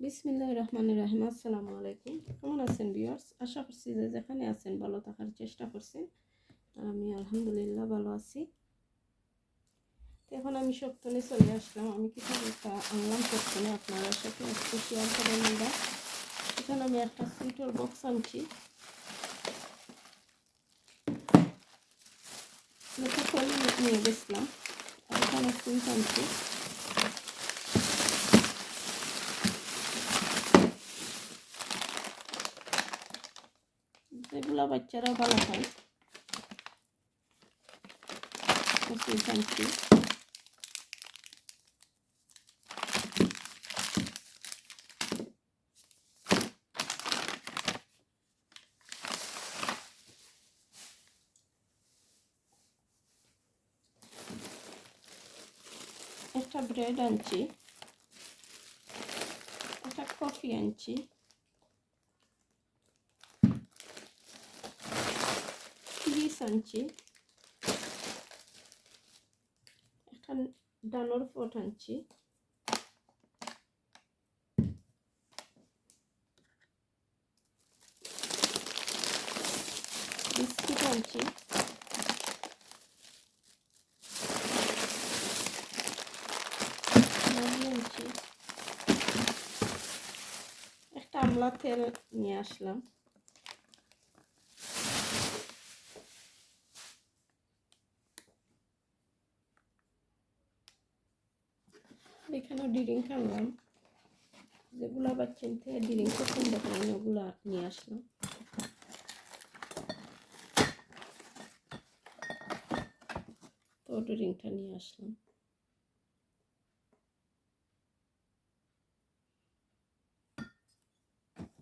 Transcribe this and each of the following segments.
বিসমিল্লাহির রহমানির রহিম। আসসালামু আলাইকুম। কেমন আছেন ভিউয়ার্স? আশা করছি যে যেখানে আছেন ভালো থাকার চেষ্টা করছেন। আর আমি আলহামদুলিল্লাহ ভালো আছি। তো এখন আমি সপ্তনে চলে আসলাম। আমি কিছু একটা আনলাম সপ্তনে, আপনার সাথে একটু শেয়ার করে নিলাম। এখানে আমি একটা সুইটার বক্স আনছি, কলি নিয়ে গেছিলাম। আর এখানে সুইট আনছি। যেগুলো বাচ্চারা ভালো খায়, সুইট আনছি। একটা ব্রেড আনছি, একটা কফি আনছি, চিজ আনছি, একটা ডানোর পট আনছি, বিস্কিট আনছি, ম্যাগি আনছি, একটা আমলা তেল নিয়ে আসলাম। এখানেও ড্রিঙ্ক আনলাম, যেগুলো বাচ্চার থেকে ড্রিঙ্ক পছন্দ করেন ওগুলো নিয়ে আসলাম। তো ড্রিঙ্কটা নিয়ে আসলাম।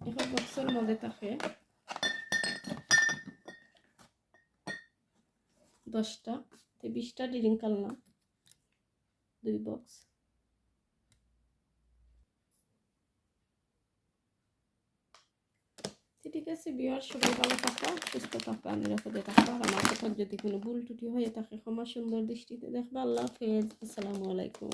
এখন বক্সের মধ্যে থাকে 10টা, 20টা ড্রিঙ্ক আনলাম, 2 বক্স। ঠিক আছে ভিউয়ার, সবাই ভালো থাকো, সুস্থ থাকো, নিরাপদে থাকো। আর আমার কথা যদি কোনো ভুল ত্রুটি হয়ে থাকে ক্ষমা সুন্দর দৃষ্টিতে দেখবা। আল্লাহ হাফেজ। আসসালামু আলাইকুম।